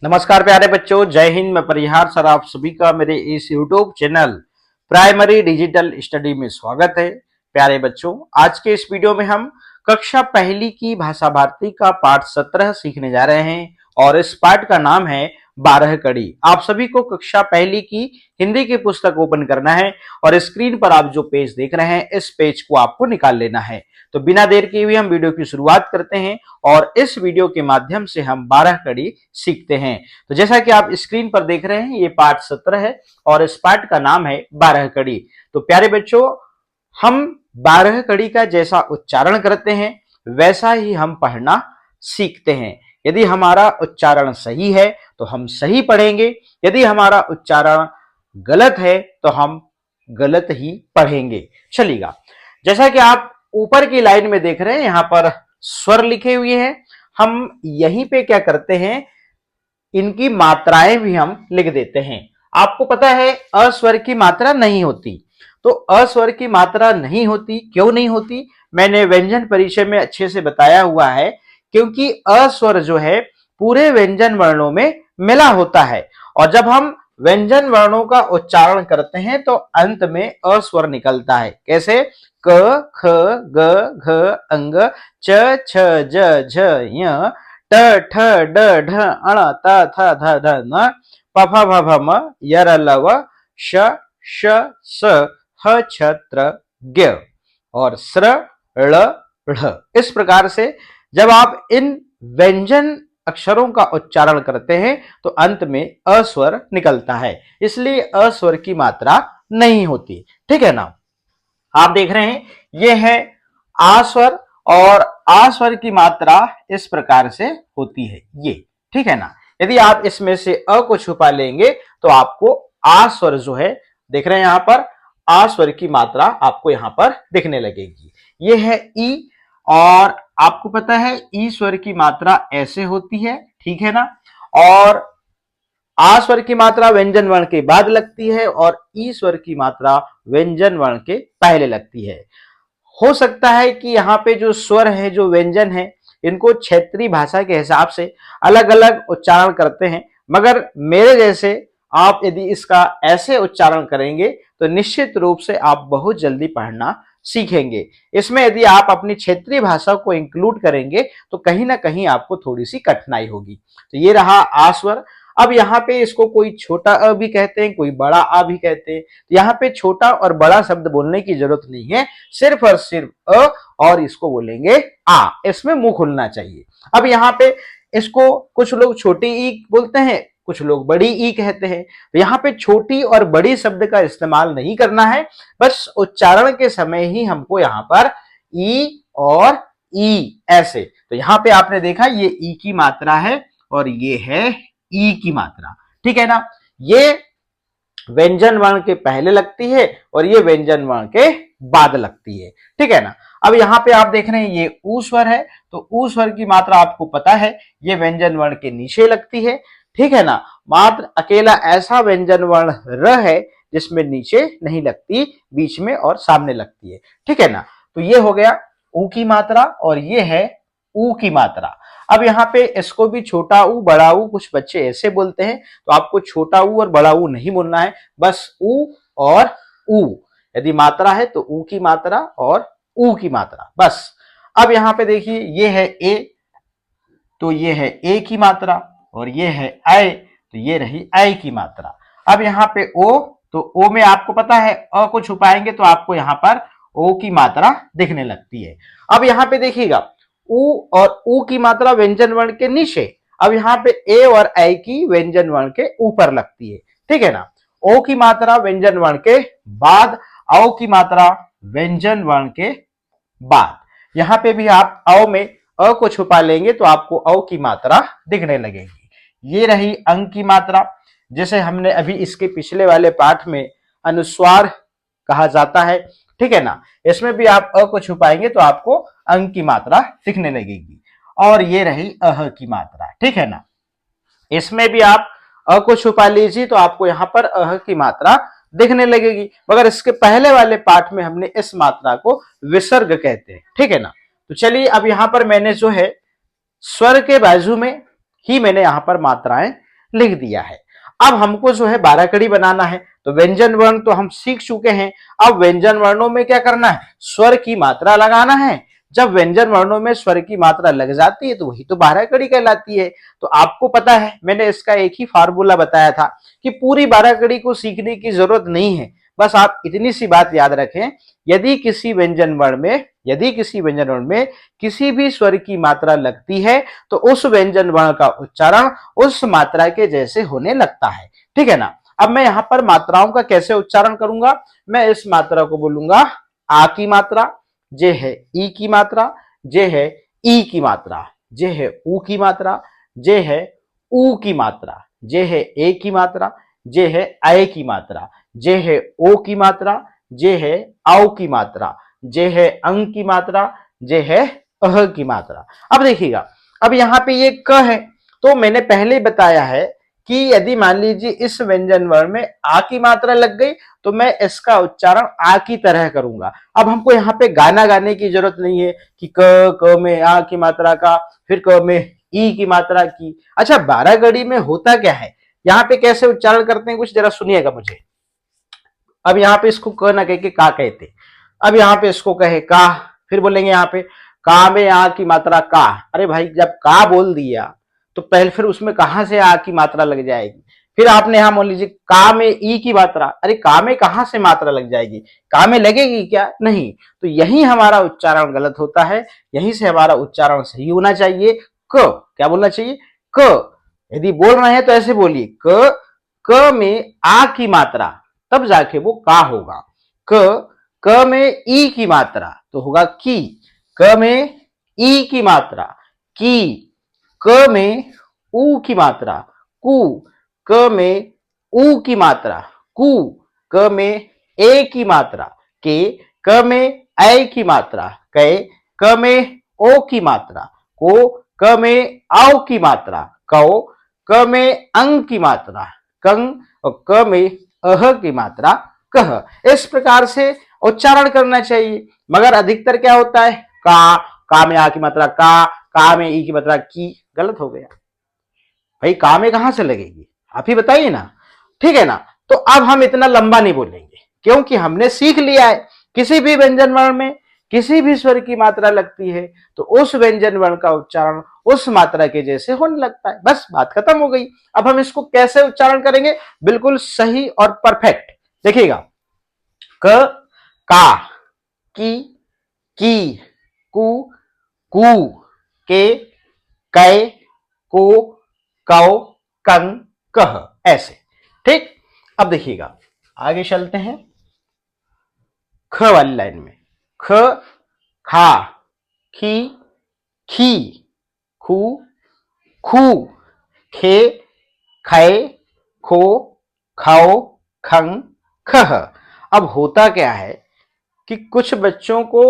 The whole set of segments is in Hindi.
नमस्कार प्यारे बच्चों, जय हिंद। मैं परिहार सर आप सभी का मेरे इस YouTube channel primary digital study में स्वागत है। प्यारे बच्चों, आज के इस वीडियो में हम कक्षा पहली की भाषा भारती का पाठ 17 सीखने जा रहे हैं और इस पाठ का नाम है 12 कड़ी। आप सभी को कक्षा पहली की हिंदी की पुस्तक ओपन करना है और स्क्रीन पर आप जो पेज देख रहे हैं इस पेज को आपको निकाल लेना है। तो बिना देर किए हुए हम वीडियो की शुरुआत करते हैं और इस वीडियो के माध्यम से हम 12 कड़ी सीखते हैं। तो जैसा कि आप स्क्रीन पर देख रहे हैं ये पाठ 17 है और इस पाठ का नाम है 12 कड़ी। तो प्यारे बच्चों, हम 12 कड़ी का जैसा उच्चारण करते हैं वैसा ही हम पढ़ना सीखते हैं। यदि हमारा उच्चारण सही है तो हम सही पढ़ेंगे, यदि हमारा उच्चारण गलत है तो हम गलत ही पढ़ेंगे। चलिएगा, जैसा कि आप ऊपर की लाइन में देख रहे हैं यहां पर स्वर लिखे हुए हैं। हम यहीं पे क्या करते हैं, इनकी मात्राएं भी हम लिख देते हैं। आपको पता है अस्वर की मात्रा नहीं होती, तो अस्वर की मात्रा नहीं होती क्यों नहीं होती, मैंने व्यंजन परिचय में अच्छे से बताया हुआ है। क्योंकि अस्वर जो है पूरे व्यंजन वर्णों में मिला होता है और जब हम व्यंजन वर्णों का उच्चारण करते हैं तो अंत में अस्वर निकलता है। कैसे? क, ख, ग, घ, अंग, च, छ, ज, झ, य, ट, ठ, ड, ढ, अण, त, थ, ध, ध, न, प, फ, भ, भ, म, यर, लव, श, श, स, ह, छ, त्र, ज्ञ और स्र, ळ, ढ। इस प्रकार से जब आप इन व्यंजन अक्षरों का उच्चारण करते हैं तो अंत में अस्वर निकलता है, इसलिए अस्वर की मात्रा नहीं होती। ठीक है ना? आप देख रहे हैं ये है आस्वर और आस्वर की मात्रा इस प्रकार से होती है ये। ठीक है ना? यदि आप इसमें से अ को छुपा लेंगे तो आपको आस्वर जो है, देख रहे हैं यहां पर आस्वर की मात्रा आपको यहां पर दिखने लगेगी। ये है ई और आपको पता है ई स्वर की मात्रा ऐसे होती है। ठीक है ना? और आ स्वर की मात्रा व्यंजन वर्ण के बाद लगती है और ई स्वर की मात्रा व्यंजन वर्ण के पहले लगती है। हो सकता है कि यहाँ पे जो स्वर है, जो व्यंजन है, इनको क्षेत्रीय भाषा के हिसाब से अलग अलग उच्चारण करते हैं, मगर मेरे जैसे आप यदि इसका ऐसे उच्चारण करेंगे तो निश्चित रूप से आप बहुत जल्दी पढ़ना सीखेंगे। इसमें यदि आप अपनी क्षेत्रीय भाषा को इंक्लूड करेंगे तो कहीं ना कहीं आपको थोड़ी सी कठिनाई होगी। तो ये रहा आ स्वर। अब यहाँ पे इसको कोई छोटा अ भी कहते हैं, कोई बड़ा आ भी कहते हैं। तो यहाँ पे छोटा और बड़ा शब्द बोलने की जरूरत नहीं है, सिर्फ और सिर्फ अ और इसको बोलेंगे आ। इसमें मुंह खुलना चाहिए। अब यहाँ पे इसको कुछ लोग छोटी ई बोलते हैं, कुछ लोग बड़ी ई कहते हैं। तो यहाँ पे छोटी और बड़ी शब्द का इस्तेमाल नहीं करना है, बस उच्चारण के समय ही हमको यहाँ पर ई और ई ऐसे। तो यहाँ पे आपने देखा ये ई की मात्रा है और ये है ई की मात्रा। ठीक है ना? ये व्यंजन वर्ण के पहले लगती है और ये व्यंजन वर्ण के बाद लगती है। ठीक है ना? अब यहाँ पे आप देख रहे हैं ये ऊ स्वर है, तो ऊ स्वर की मात्रा आपको पता है ये व्यंजन वर्ण के नीचे लगती है। ठीक है ना? मात्र अकेला ऐसा व्यंजन वर्ण र है जिसमें नीचे नहीं लगती, बीच में और सामने लगती है। ठीक है ना? तो ये हो गया ऊ की मात्रा और ये है ऊ की मात्रा। अब यहाँ पे इसको भी छोटा ऊ बड़ा ऊ कुछ बच्चे ऐसे बोलते हैं, तो आपको छोटा ऊ और बड़ा ऊ नहीं बोलना है, बस ऊ और ऊ। यदि मात्रा है तो ऊ की मात्रा और ऊ की मात्रा, बस। अब यहाँ पे देखिए ये है ए, तो ये है ए की मात्रा और ये है ऐ, तो ये रही ऐ की मात्रा। अब यहाँ पे ओ, तो ओ में आपको पता है अ को छुपाएंगे तो आपको यहाँ पर ओ की मात्रा दिखने लगती है। अब यहाँ पे देखिएगा ऊ और ऊ की मात्रा व्यंजन वर्ण के नीचे, अब यहाँ पे ए और ऐ की व्यंजन वर्ण के ऊपर लगती है। ठीक है ना? ओ की मात्रा व्यंजन वर्ण के बाद, औ की मात्रा व्यंजन वर्ण के बाद। यहाँ पे भी आप औ में अ को छुपा लेंगे तो आपको औ की मात्रा दिखने लगेगी। ये रही अंग की मात्रा, जैसे हमने अभी इसके पिछले वाले पाठ में अनुस्वार कहा जाता है। ठीक है ना? इसमें भी आप अ को छुपाएंगे तो आपको अंग की मात्रा दिखने लगेगी। और ये रही अह की मात्रा। ठीक है ना? इसमें भी आप अ को छुपा लीजिए तो आपको यहाँ पर अह की मात्रा दिखने लगेगी, मगर इसके पहले वाले पाठ में हमने इस मात्रा को विसर्ग कहते हैं। ठीक है ना? तो चलिए अब यहाँ पर मैंने जो है स्वर के बाजू में ही मैंने यहाँ पर मात्राएं लिख दिया है। अब हमको जो है बाराकड़ी बनाना है, तो व्यंजन वर्ण तो हम सीख चुके हैं। अब व्यंजन वर्णों में क्या करना है, स्वर की मात्रा लगाना है। जब व्यंजन वर्णों में स्वर की मात्रा लग जाती है तो वही तो बाराकड़ी कहलाती है। तो आपको पता है मैंने इसका एक ही फार्मूला बताया था कि पूरी बाराकड़ी को सीखने की जरूरत नहीं है, बस आप इतनी सी बात याद रखें, यदि किसी व्यंजन वर्ण में किसी भी स्वर की मात्रा लगती है तो उस व्यंजन वर्ण का उच्चारण उस मात्रा के जैसे होने लगता है। ठीक है ना। अब मैं यहां पर मात्राओं का कैसे उच्चारण करूंगा, मैं इस मात्रा को बोलूंगा आ की मात्रा, जे है ई की मात्रा, जे है ई की मात्रा, जे है ऊ की मात्रा, जे है ऊ की मात्रा, जे है ए की मात्रा, जे है आय की मात्रा, जे है ओ की मात्रा, जे है आओ की मात्रा, जे है अंग की मात्रा, जे है अह की मात्रा। अब देखिएगा, अब यहां पे ये क है, तो मैंने पहले ही बताया है कि यदि मान लीजिए इस व्यंजन वर्ण में आ की मात्रा लग गई तो मैं इसका उच्चारण आ की तरह करूंगा। अब हमको यहाँ पे गाना गाने की जरूरत नहीं है कि क में आ की मात्रा का, फिर क में ई की मात्रा की। अच्छा, बारागड़ी में होता क्या है, यहाँ पे कैसे उच्चारण करते हैं कुछ जरा सुनिएगा मुझे। अब यहाँ पे इसको क ना कह के का कहते, अब यहाँ पे इसको कहे का, फिर बोलेंगे यहाँ पे का में आ की मात्रा का। अरे भाई, जब का बोल दिया तो पहले फिर उसमें कहां से आ की मात्रा लग जाएगी। फिर आपने यहां मान लीजिए का में ई की मात्रा, अरे का में कहां से मात्रा लग जाएगी, का में लगेगी क्या, नहीं। तो यही हमारा उच्चारण गलत होता है, यहीं से हमारा उच्चारण सही होना चाहिए। क, क्या बोलना चाहिए, क। यदि बोल रहे हैं तो ऐसे बोलिए क में आ की मात्रा, तब जाके वो का होगा। क में ई की मात्रा तो होगा की, क में ई की मात्रा की, क में ऊ की मात्रा कु, क में ऊ की मात्रा कु, क में ए की मात्रा के, क में ऐ की मात्रा कै, क में ओ की मात्रा को, क में आओ की मात्रा कौ, क में अंग की मात्रा कंग, और क में अह की मात्रा कह। इस प्रकार से उच्चारण करना चाहिए। मगर अधिकतर क्या होता है, का में आ की मात्रा का में ई की मात्रा की। गलत हो गया भाई, का में कहां से लगेगी, आप ही बताइए ना। ठीक है ना। तो अब हम इतना लंबा नहीं बोलेंगे क्योंकि हमने सीख लिया है किसी भी व्यंजन वर्ण में किसी भी स्वर की मात्रा लगती है तो उस व्यंजन वर्ण का उच्चारण उस मात्रा के जैसे होने लगता है। बस बात खत्म हो गई। अब हम इसको कैसे उच्चारण करेंगे, बिल्कुल सही और परफेक्ट। देखिएगा, क, का, की, कु, कु, के, कै, को, कौ, कंग, कह, ऐसे। ठीक। अब देखिएगा, आगे चलते हैं ख वाली लाइन में। ख, खा, खी, खी, खू, खू, खे, खे, खो, खाओ, खंग, खह। अब होता क्या है कि कुछ बच्चों को,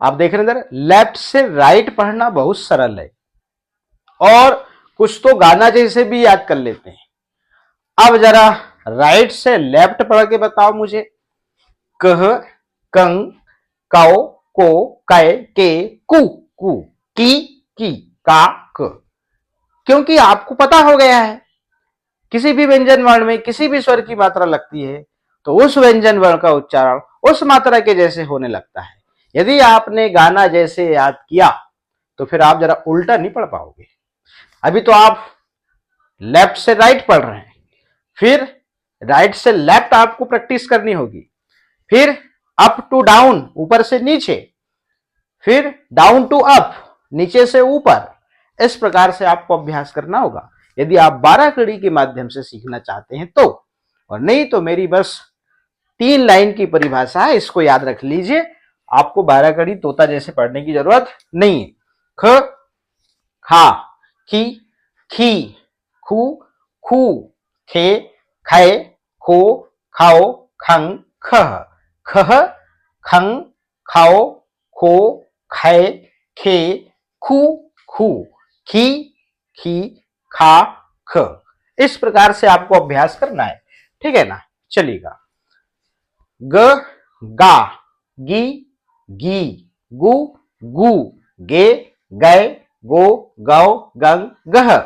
आप देख रहे हैं इधर, लेफ्ट से राइट पढ़ना बहुत सरल है और कुछ तो गाना जैसे भी याद कर लेते हैं। अब जरा राइट से लेफ्ट पढ़ के बताओ मुझे। कह, कंग, कौ, को, कै, के, कु, की, का, क। क्योंकि आपको पता हो गया है किसी भी व्यंजन वर्ण में किसी भी स्वर की मात्रा लगती है तो उस व्यंजन वर्ण का उच्चारण उस मात्रा के जैसे होने लगता है। यदि आपने गाना जैसे याद किया तो फिर आप जरा उल्टा नहीं पढ़ पाओगे। अभी तो आप लेफ्ट से राइट पढ़ रहे हैं, फिर राइट से लेफ्ट आपको प्रैक्टिस करनी होगी, फिर अप टू डाउन, ऊपर से नीचे, फिर डाउन टू अप, नीचे से ऊपर। इस प्रकार से आपको अभ्यास करना होगा यदि आप 12 कड़ी के माध्यम से सीखना चाहते हैं तो। और नहीं तो मेरी बस 3 लाइन की परिभाषा है, इसको याद रख लीजिए। आपको 12 कड़ी तोता जैसे पढ़ने की जरूरत नहीं है। ख, खा, खी, खी, खू, खू, खे, खे, खो, खाओ, खंग, खह। खह, खंग, खाओ, खो, खे, खे, खू, खू, खी, खी, खा, ख। इस प्रकार से आपको अभ्यास करना है। ठीक है ना। चलिएगा, ग, गा, गी, गी, गु, गु, गे, गै, गो, गौ, गंग, गह।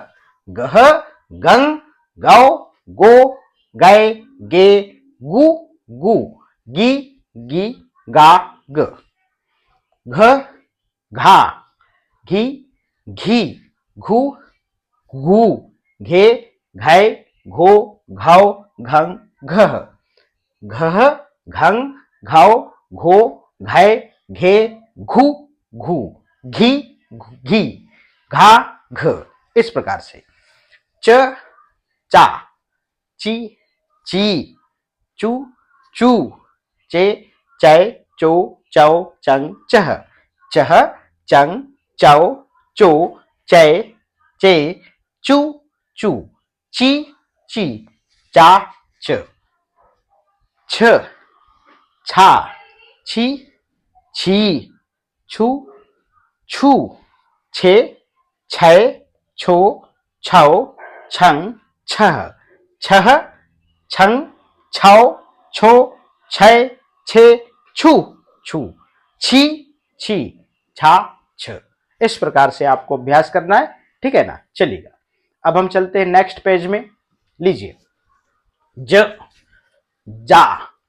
गह, गंग गौ गो गै गे गु गु गी गी गा ग घ घा घी घी घू घू घे घै घो घौ घंग घह घह घंग घौ घो घै घे घू घू घी घी घा घ। इस प्रकार से च चा ची ची चू चू चे चै चो चौ चंग चह चह चंग चौ चो चै चे चू चू ची ची चा च छ छा छी छी छू छू छे छै छो छौ छंग छह छह छंग छौ छो छै छे छू छू छी छी छा छ। इस प्रकार से आपको अभ्यास करना है, ठीक है ना। चलिएगा अब हम चलते हैं नेक्स्ट पेज में। लीजिए ज जा,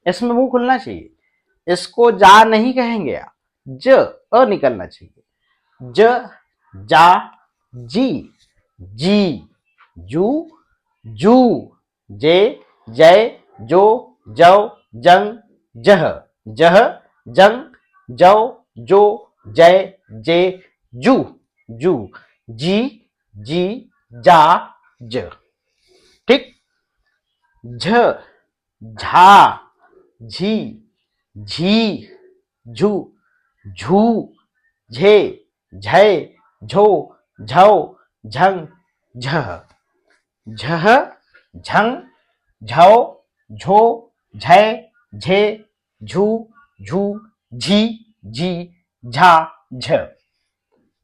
इसमें मुंह खुलना चाहिए, इसको जा नहीं कहेंगे आप, ज अ निकलना चाहिए। ज जा जी जी जू जू जे जय जो जौ जंग जह जह जंग जौ जो जय जे जू जू जी जी जा ज। ठीक। झ झा झी झी झू झू झे झै झो झौ झंग झह झह झंग झौ झो झै झे झू झू झी झी झा झ।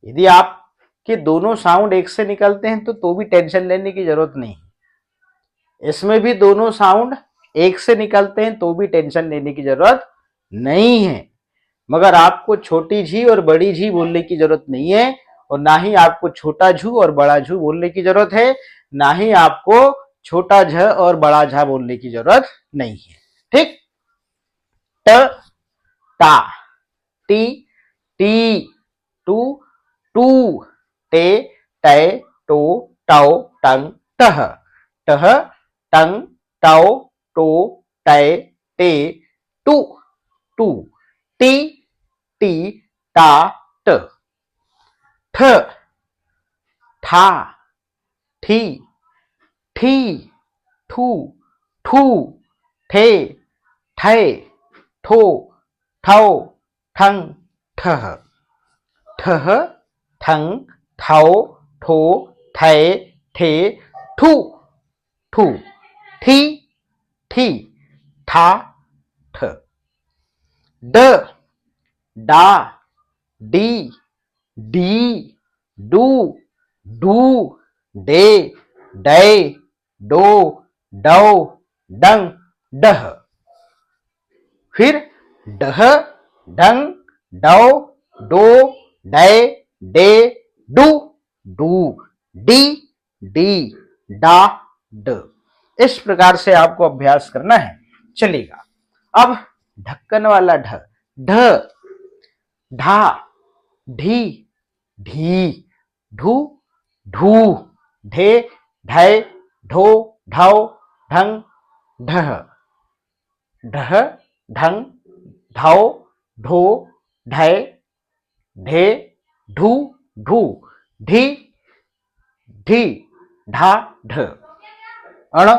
यदि आपके दोनों साउंड एक से निकलते हैं तो भी टेंशन लेने की जरूरत नहीं। इसमें भी दोनों साउंड एक से निकलते हैं तो भी टेंशन लेने की जरूरत नहीं है। मगर आपको छोटी झी और बड़ी झी बोलने की जरूरत नहीं है, और ना ही आपको छोटा झू और बड़ा झू बोलने की जरूरत है, ना ही आपको छोटा झ और बड़ा झा बोलने की जरूरत नहीं है। ठीक। ट टा टी टी टू टू टे टै टो टौ टंग टह टह टंग टौ टो टै टे टू टू टी टी टा ट ठ ठा ठी ठी ठू ठू ठे ठै ठो ठौ ठंग ठह ठह ठंग ठौ ठो ठै ठे ठू ठू ठी ठी ठा ठ। ड डा डी डी डू डू डे डै डो डौ डंग डह। फिर डह डंग डौ डो डै डे डू डू डी डी डा ड। इस प्रकार से आपको अभ्यास करना है। चलिएगा अब ढक्कन वाला ढ ढ ढा ढी ढी ढू ढू ढे ढै ढो ढौ ढंग ढह ढह ढंग ढौ ढो ढै ढे ढू ढू ढी ढी ढा ढ। अण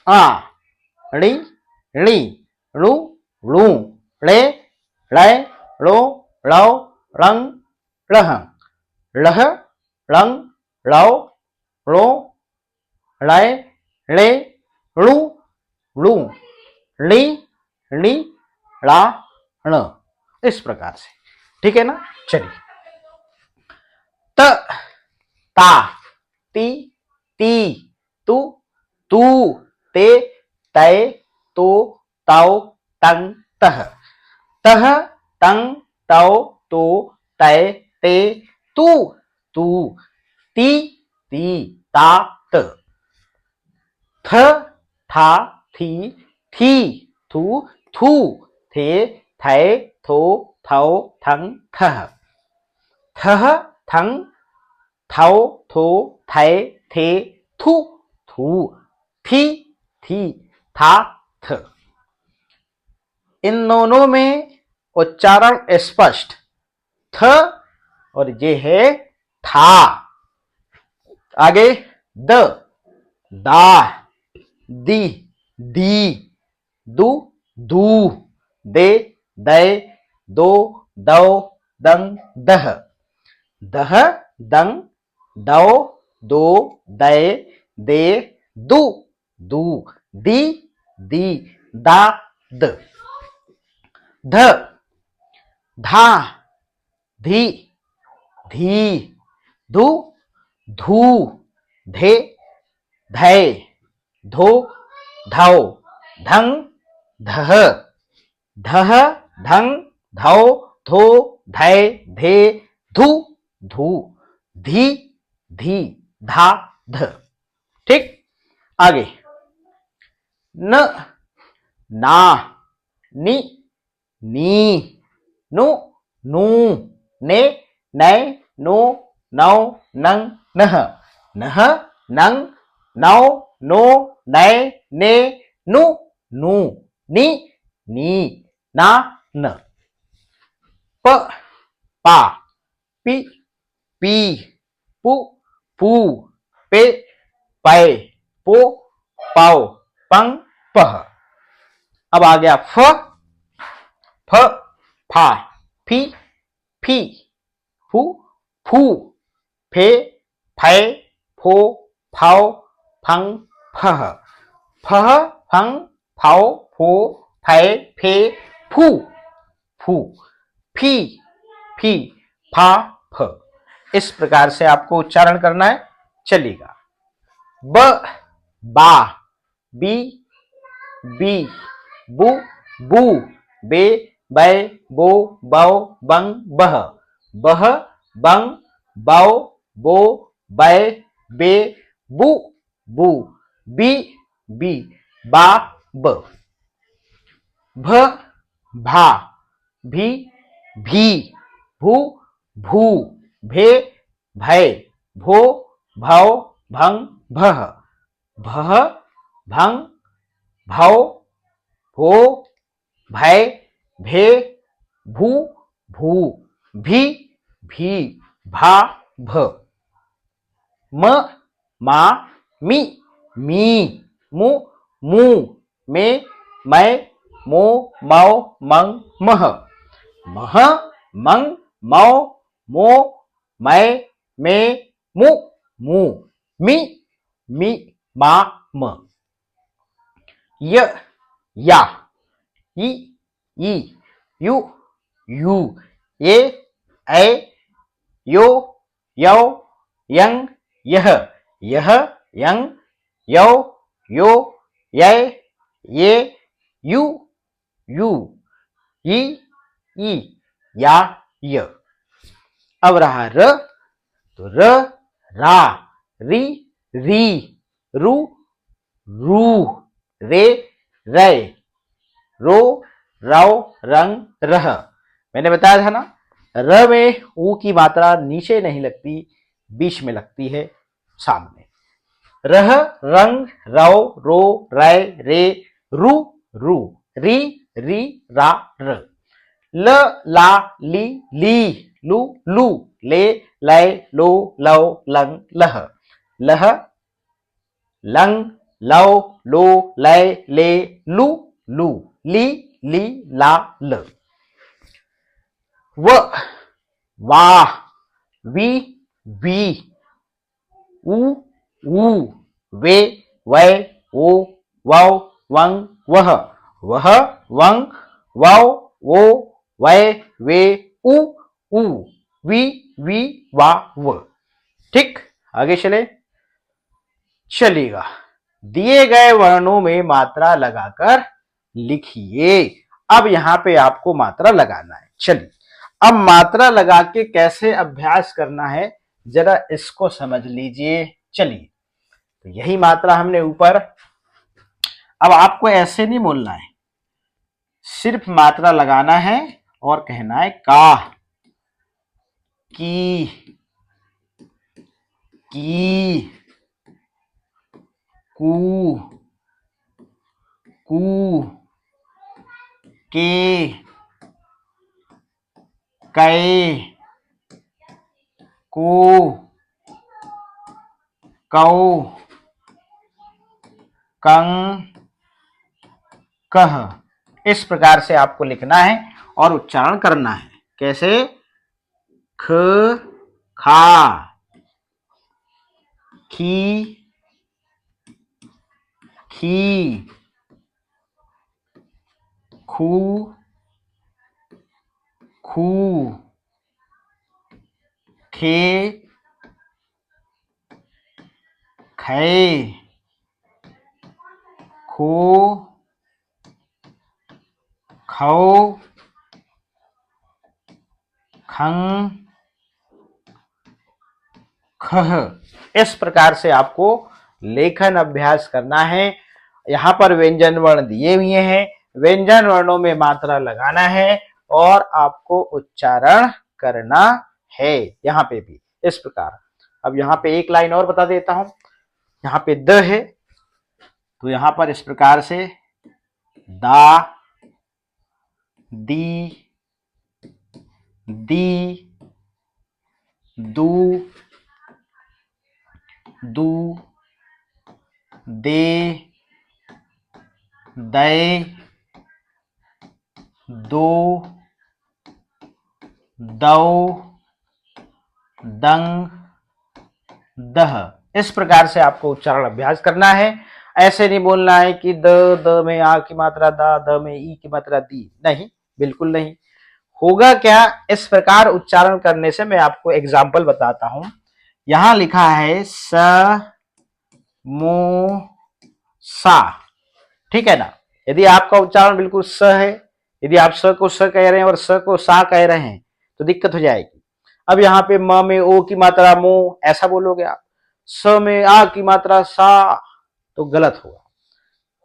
आ णी णी णु णु ळे ळै ळो ळौ ळंग ळहंग ळह ळंग ळौ ळो ळै ळे ळु ळू ळी णी ळा ण। इस प्रकार से, ठीक है ना। चलिए त ता ती ती तू तू ते तै तो तौ तंग तह तह तंग तौ तो तै ते तू तू ती ती ता त। थ, था, थी, थी, थू, थू, थे, थे, थो, थौ, थंग, थह। थह, थंग, थौ, थो, थे, थे, थू, थू, थी, थी, था, थ। इन दोनों में उच्चारण स्पष्ट थ और ये है था। आगे द, दा, दी, दी, दू, दू, दे, दे, दो, दो, दंग, दह, दह, दंग, दो, दो, दे, दे, दू, दू, दी, दी, दा, द। ध, धा, धी, धी, धू, धू, धे, धै, धो, धौ, धंग, धह, धह, धंग, धौ, धो, धै, धे, धू, धू, धी, धी, धा, ध। ठीक, आगे न, ना, नि, नी, नु, नू, ने, नै, नो, नौ, नंग, नह, नह, नंग, नौ, नो, नै, ने, नु, नू, नी, नी, ना, न। प, पा, पी, पी, पू, पू, पे, पै, पो, पाओ, पंग, पह। अब आ गया फ, फ, फा, फी, फी, फू, फू, फे, फै, फो, फाओ, फंग, फह। फह, फंग, फाओ, फो, फै, फे, फू, फू, फी, फी, फा, फ। इस प्रकार से आपको उच्चारण करना है। चलिएगा ब, बा, बी, बी, बू, बू, बे, बै, बो, बौ, बंग, बह, बह, बंग, बौ, बो, बै, बे, बू, बू, बी, बी, बा, ब। भ, भा, भी, भी, भू, भू, भे, भै, भो, भौ, भंग, भह, भह, भंग, भौ, भो, भै, भे, भू, भू, भी, भी, भा, भ। म, मा, मी, मी, मु, मू, मे, मै, मो, मौ, मंग, मह, मह, मंग, मौ, मो, मै, मे, मु, मू, मी, मी, मा, म। य, या, ई, ई, यू, यू, ये, ऐ, यो, यौ, यंग, यह, यह, यंग, यौ, यो, यै, ये, यू, यू, ई, ई, या, य। अब रहा र, तो र, रा, री, री, रु, रू, रे, रै, रो, रौ, रंग, रह। मैंने बताया था ना, र में ऊ की मात्रा नीचे नहीं लगती, बीच में लगती है सामने। रह, रंग, रौ, रो, रै, रे, रु, रू, री, री, रा, र। ल, ला, ली, ली, लू, लू, ले, लै, लो, लो, लंग, लह, लह, लंग, लौ, लो, लै, ले, लू, लू, ली, ली, ला, ल। व, वा, वी, वी, ऊ, ऊ, वे, वै, वो, वौ, वंग, वह, वह, वंग, वौ, वो, वै, वे, ऊ, ऊ, वी, वा, व। ठीक, आगे चले। चलिएगा, दिए गए वर्णों में मात्रा लगाकर लिखिए। अब यहां पे आपको मात्रा लगाना है। चलिए, अब मात्रा लगा के कैसे अभ्यास करना है जरा इसको समझ लीजिए। चलिए, तो यही मात्रा हमने ऊपर अब आपको ऐसे नहीं बोलना है, सिर्फ मात्रा लगाना है और कहना है का, की, कू, कू, के, कै, को, कौ, कं, कह। इस प्रकार से आपको लिखना है और उच्चारण करना है। कैसे? ख, खा, खी, खी, खू, खू, खे, खे, खो, खौ, खं, खह। इस प्रकार से आपको लेखन अभ्यास करना है। यहाँ पर व्यंजन वर्ण दिए हुए हैं, व्यंजन वर्णों में मात्रा लगाना है और आपको उच्चारण करना है। यहाँ पे भी इस प्रकार। अब यहाँ पे एक लाइन और बता देता हूं। यहाँ पे द है, तो यहाँ पर इस प्रकार से दा, दी, दी, दू, दू, दे, दै, दो, दौ, दंग, दह। इस प्रकार से आपको उच्चारण अभ्यास करना है। ऐसे नहीं बोलना है कि द में आ की मात्रा दा, द में ई की मात्रा दी, नहीं, बिल्कुल नहीं। होगा क्या, इस प्रकार उच्चारण करने से मैं आपको एग्जाम्पल बताता हूं। यहां लिखा है स, मो, सा, ठीक है ना। यदि आपका उच्चारण बिल्कुल स है, यदि आप स को स कह रहे हैं और स को सा कह रहे हैं तो दिक्कत हो जाएगी। अब यहाँ पे म में ओ की मात्रा मो ऐसा बोलोगे आप, स में आ की मात्रा सा, तो गलत होगा।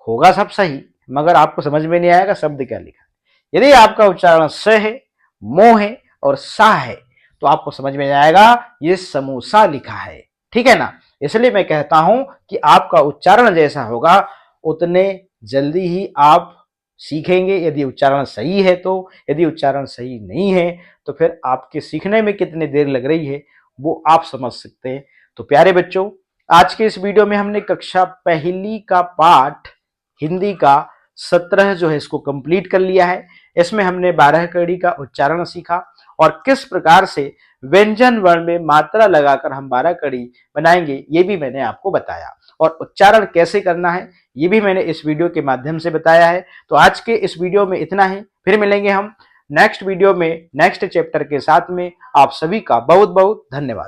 होगा सब सही, मगर आपको समझ में नहीं आएगा शब्द क्या लिखा है। यदि आपका उच्चारण स है, मो है और सा है, तो आपको समझ में आएगा ये समोसा लिखा है, ठीक है ना। इसलिए मैं कहता हूं कि आपका उच्चारण जैसा होगा उतने जल्दी ही आप सीखेंगे। यदि उच्चारण सही है तो, यदि उच्चारण सही नहीं है तो फिर आपके सीखने में कितनी देर लग रही है वो आप समझ सकते हैं। तो प्यारे बच्चों, आज के इस वीडियो में हमने कक्षा पहली का पाठ हिंदी का 17 जो है इसको कंप्लीट कर लिया है। इसमें हमने 12 कड़ी का उच्चारण सीखा और किस प्रकार से व्यंजन वर्ण में मात्रा लगाकर हम 12 कड़ी बनाएंगे ये भी मैंने आपको बताया, और उच्चारण कैसे करना है ये भी मैंने इस वीडियो के माध्यम से बताया है। तो आज के इस वीडियो में इतना ही, फिर मिलेंगे हम नेक्स्ट वीडियो में नेक्स्ट चैप्टर के साथ में। आप सभी का बहुत बहुत धन्यवाद।